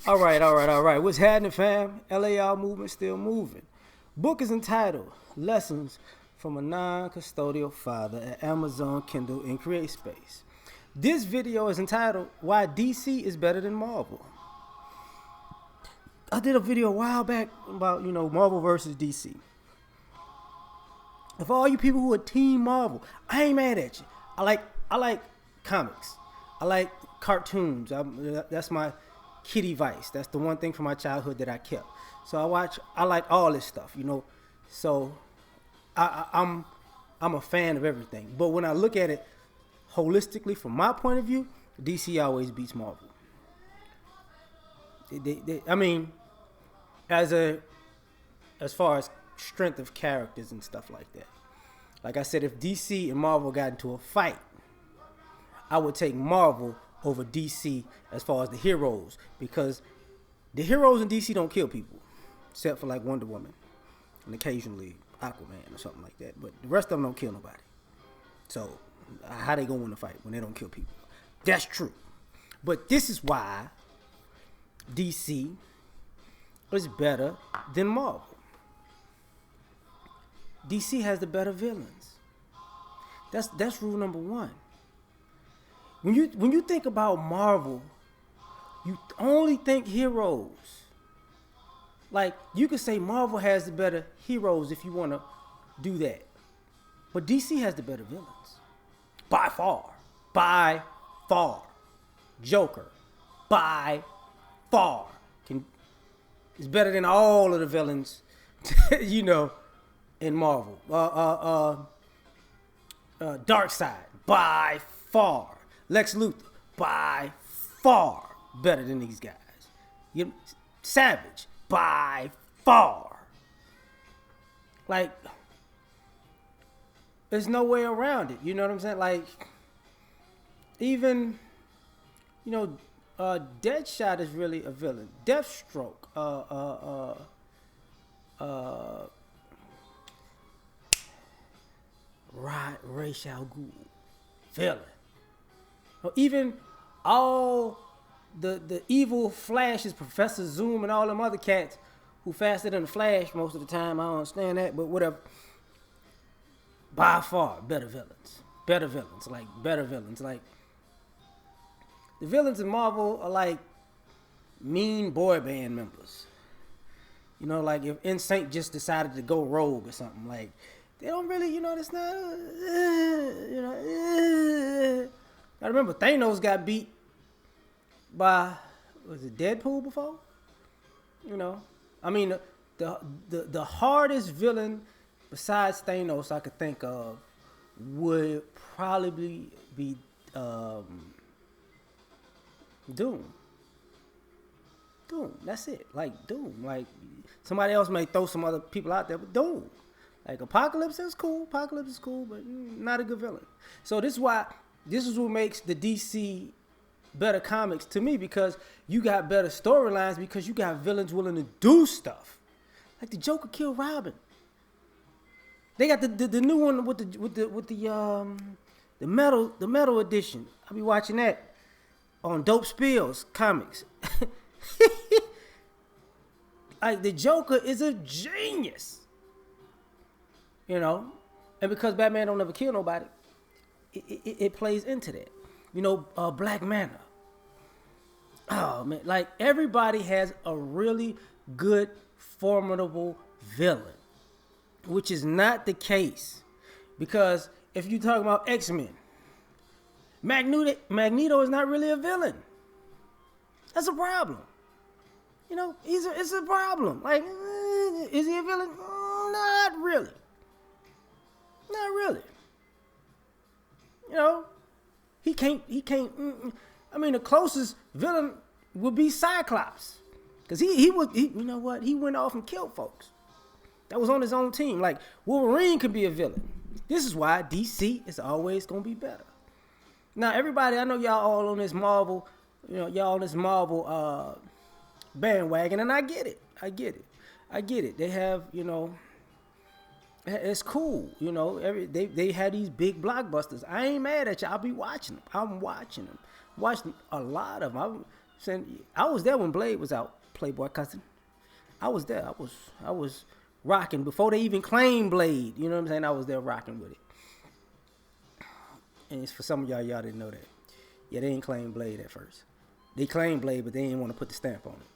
All right. What's happening, fam? L.A.R movement still moving. Book is entitled Lessons from a Non-Custodial Father at Amazon Kindle and Create Space. This video is entitled Why DC is Better Than Marvel. I did a video a while back about, Marvel versus DC. And for all you people who are Team Marvel, I ain't mad at you. I like comics. I like cartoons. That's my kitty vice. That's the one thing from my childhood that I kept. So I like all this stuff, So I'm a fan of everything. But when I look at it holistically from my point of view, DC always beats Marvel. As far as strength of characters and stuff like that. Like I said, if DC and Marvel got into a fight, I would take Marvel over DC as far as the heroes, because the heroes in DC don't kill people, except for like Wonder Woman and occasionally Aquaman or something like that. But the rest of them don't kill nobody. So how they gonna win the fight when they don't kill people? That's true. But this is why DC is better than Marvel. DC has the better villains. That's rule number one. When you think about Marvel, you only think heroes. Like, you could say Marvel has the better heroes if you want to do that. But DC has the better villains. By far. By far. Joker. By far. Is better than all of the villains, in Marvel. Darkseid. By far. Lex Luthor, by far better than these guys. Savage, by far. Like, there's no way around it. You know what I'm saying? Like, even, Deadshot is really a villain. Deathstroke, Ra's al Ghul, villain. Or even all the evil Flashes, Professor Zoom and all them other cats who faster than the Flash most of the time. I don't understand that, but whatever. By far, better villains. Better villains. Like, the villains in Marvel are like mean boy band members. Like if NSYNC just decided to go rogue or something. Like, they don't really, it's not, I remember Thanos got beat by, was it Deadpool before? The hardest villain besides Thanos I could think of would probably be Doom. That's it. Like, Doom. Like, somebody else may throw some other people out there, but Doom. Like, Apocalypse is cool, but not a good villain. So this is what makes the DC better comics to me, because you got better storylines, because you got villains willing to do stuff. Like the Joker killed Robin. They got the new one with the metal edition. I'll be watching that on Dope Spills Comics. Like, the Joker is a genius. And because Batman don't ever kill nobody, it plays into that. Black Manta. Oh, man. Like, everybody has a really good, formidable villain, which is not the case. Because if you talk about X-Men, Magneto is not really a villain. That's a problem. It's a problem. Like, is he a villain? Not really. He can't. The closest villain would be Cyclops, because he went off and killed folks that was on his own team. Like, Wolverine could be a villain. This is why DC is always gonna be better. Now, everybody, I know y'all all on this Marvel, bandwagon, and I get it. They have, it's cool, they have these big blockbusters. I ain't mad at you. I'll be watching them. I'm watching them. Watched a lot of them. Saying I was there when Blade was out, Playboy cousin. I was there. I was rocking before they even claimed Blade. You know what I'm saying? I was there rocking with it. And it's for some of y'all didn't know that. Yeah, they didn't claim Blade at first. They claimed Blade, but they didn't want to put the stamp on it.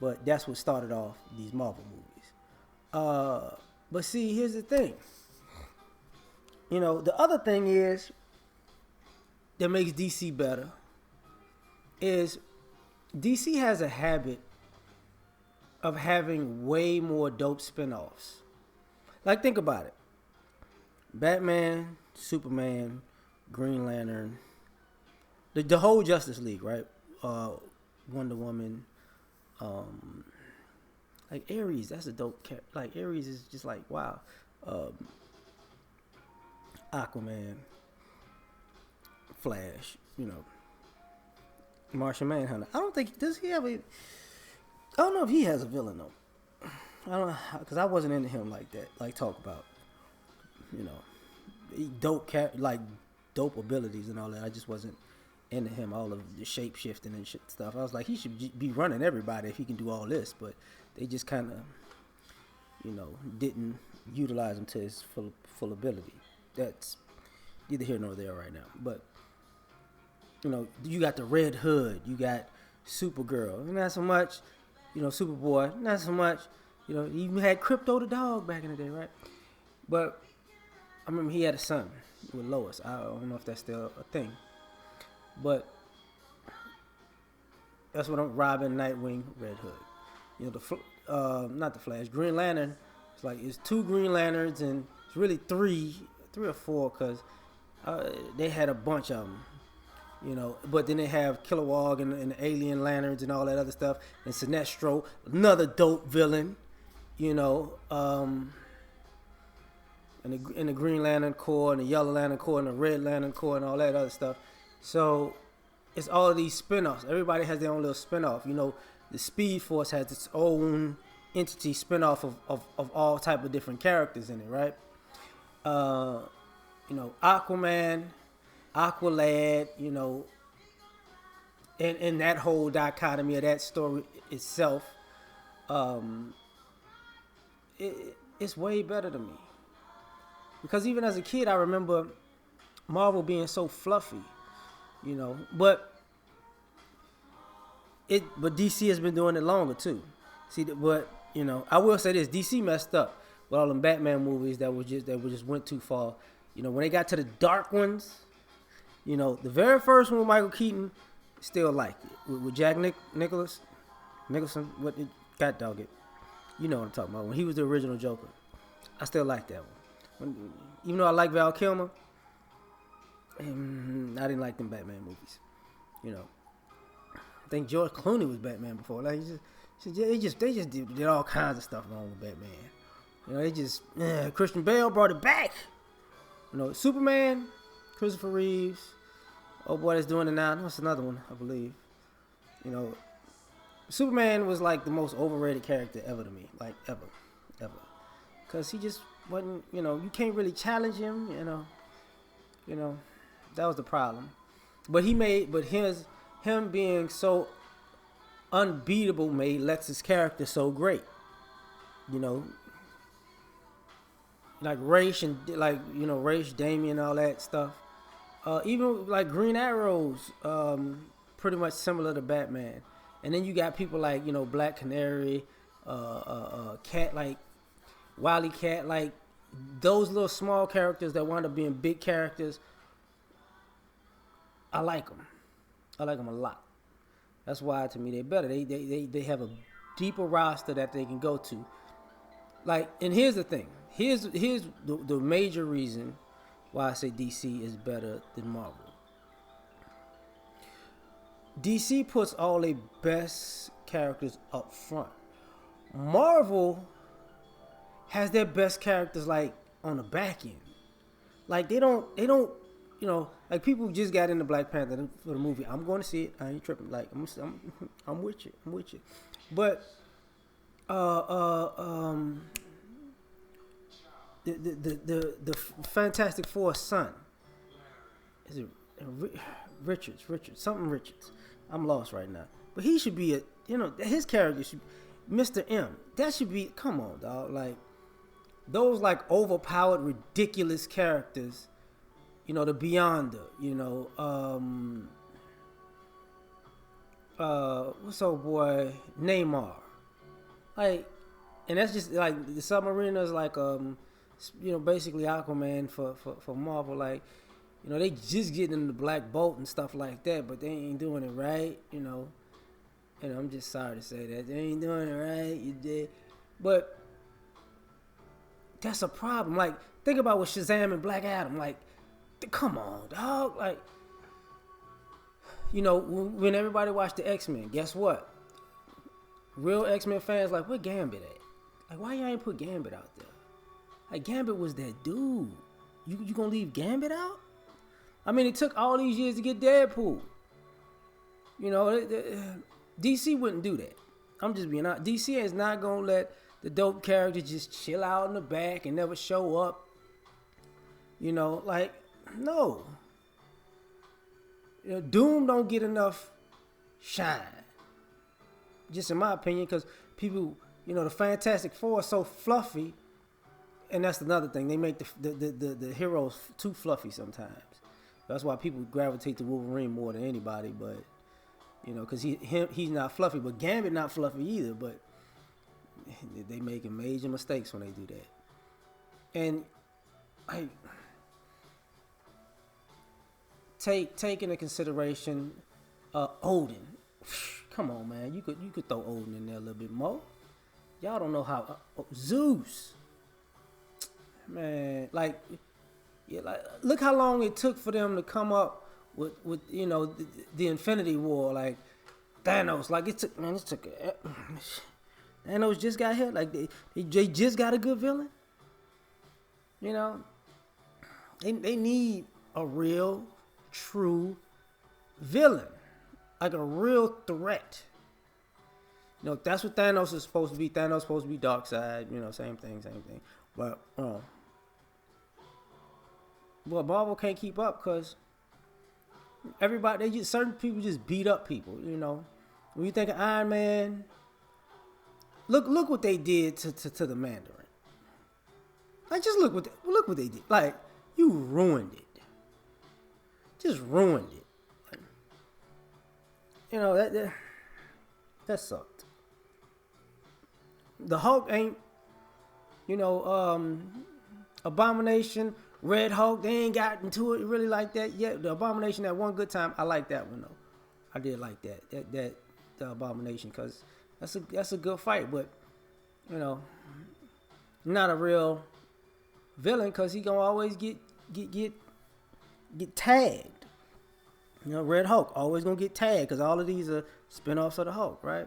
But that's what started off these Marvel movies. But see, here's the thing. You know, the other thing is that makes DC better is DC has a habit of having way more dope spinoffs. Like, think about it. Batman, Superman, Green Lantern, the whole Justice League, right? Wonder Woman, like Ares, that's a dope character. Like Ares is just like wow. Aquaman, Flash, you know, Martian Manhunter. I don't think does he have a. I don't know if he has a villain though. I don't know because I wasn't into him like that. Like talk about, you know, dope abilities and all that. I just wasn't into him. All of the shape shifting and shit stuff. I was like, he should be running everybody if he can do all this. But they just kind of, you know, didn't utilize him to his full ability. That's neither here nor there right now. But you know, you got the Red Hood. You got Supergirl. Not so much. You know, Superboy. Not so much. You know, you even had Crypto the dog back in the day, right? But I remember he had a son with Lois. I don't know if that's still a thing. But that's what I'm Robin, Nightwing, Red Hood. You know, not the Flash, Green Lantern. It's two Green Lanterns and it's really three or four because they had a bunch of them. You know, but then they have Kilowog and the Alien Lanterns and all that other stuff. And Sinestro, another dope villain. You know, and the Green Lantern Corps and the Yellow Lantern Corps and the Red Lantern Corps and all that other stuff. So it's all of these spinoffs. Everybody has their own little spinoff. You know, the Speed Force has its own entity spinoff of all type of different characters in it, right? You know, Aquaman, Aqualad, you know, and that whole dichotomy of that story itself, it's way better to me. Because even as a kid, I remember Marvel being so fluffy, you know. But DC has been doing it longer too. See, but you know, I will say this: DC messed up with all them Batman movies that just went too far. You know, when they got to the dark ones, you know, the very first one with Michael Keaton, still liked it. With Jack Nicholson, what did God dog it? You know what I'm talking about. When he was the original Joker, I still like that one. Even though I like Val Kilmer, I didn't like them Batman movies. You know, I think George Clooney was Batman before. Like they just did all kinds of stuff wrong with Batman. You know, Christian Bale brought it back. You know, Superman, Christopher Reeves. Oh boy, that's doing it now. What's another one? I believe. You know, Superman was like the most overrated character ever to me. Like ever. Because he just wasn't, you know, you can't really challenge him, you know, that was the problem. But him being so unbeatable made Lex's character so great, you know, like Ra's, Damian, all that stuff. Even like Green Arrow's pretty much similar to Batman. And then you got people like, you know, Black Canary, Cat, like Wily Cat, like those little small characters that wind up being big characters. I like them. I like them a lot. That's why to me they're better. They have a deeper roster that they can go to. Like, and here's the thing. Here's the major reason why I say DC is better than Marvel. DC puts all their best characters up front. Marvel has their best characters like on the back end. Like they don't, you know, like people just got into Black Panther for the movie. I'm going to see it. I ain't tripping. Like I'm with you. But the Fantastic Four son, is it Richards? I'm lost right now. But he should be his character should, Mr. M. That should be, come on, dog. Like, those like overpowered, ridiculous characters, the Beyonder, what's old boy Neymar, like, and that's just like the Submariner like basically Aquaman for Marvel, like, they just getting in the Black Bolt and stuff like that, but they ain't doing it right, and I'm just sorry to say that they ain't doing it right. You did, but that's a problem. Like, think about what Shazam and Black Adam. Like, come on, dog. Like, when everybody watched the X-Men, guess what? Real X-Men fans like, where Gambit at? Like, why y'all ain't put Gambit out there? Like, Gambit was that dude. You gonna leave Gambit out? I mean, it took all these years to get Deadpool. DC wouldn't do that. I'm just being honest. DC is not gonna let the dope character just chill out in the back and never show up. Like, no. Doom don't get enough shine. Just in my opinion, because people, the Fantastic Four are so fluffy, and that's another thing. They make the heroes too fluffy sometimes. That's why people gravitate to Wolverine more than anybody. But because he's not fluffy, but Gambit not fluffy either. But they making major mistakes when they do that. And take into consideration Odin. Come on, man. You could throw Odin in there a little bit more. Y'all don't know how Zeus. Man, like look how long it took for them to come up with the Infinity War. Like, Thanos, like, it took Thanos just got here. Like, they just got a good villain. They need a real, true villain, like a real threat. That's what Thanos is supposed to be. Thanos is supposed to be Darkseid. Same thing. But Marvel can't keep up because certain people just beat up people. When you think of Iron Man, look what they did to the Mandarin. Like, just look what they did. Like, you ruined it. Just ruined it. That sucked. The Hulk ain't, Abomination, Red Hulk, they ain't got into it really like that yet. The Abomination, that one good time, I like that one though. I did like that the Abomination, because that's a good fight, but not a real villain, because he gonna always get tagged. Red Hulk always gonna get tagged, because all of these are spinoffs of the Hulk, right?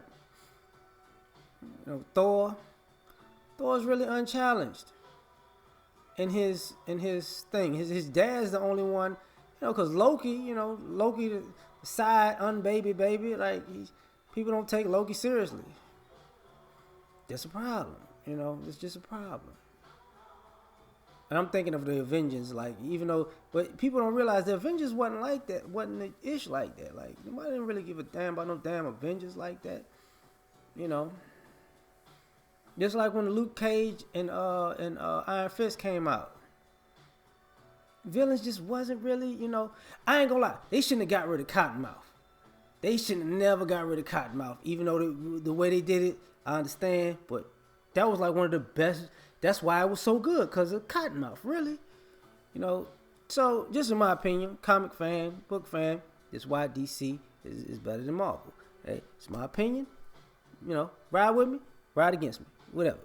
Thor's really unchallenged in his thing. His dad's the only one, because Loki, the side unbaby baby, like, people don't take Loki seriously. That's a problem. It's just a problem. And I'm thinking of the Avengers, like, but people don't realize the Avengers wasn't like that, wasn't the ish like that. Like, nobody didn't really give a damn about no damn Avengers like that. Just like when Luke Cage and Iron Fist came out. Villains just wasn't really, I ain't gonna lie, they shouldn't have got rid of Cottonmouth. They shouldn't have never got rid of Cottonmouth, even though the way they did it, I understand, but that was like one of the best. That's why it was so good, because of Cottonmouth, really. So just in my opinion, comic fan, book fan, that's why DC is better than Marvel. Hey, it's my opinion. Ride with me, ride against me, whatever.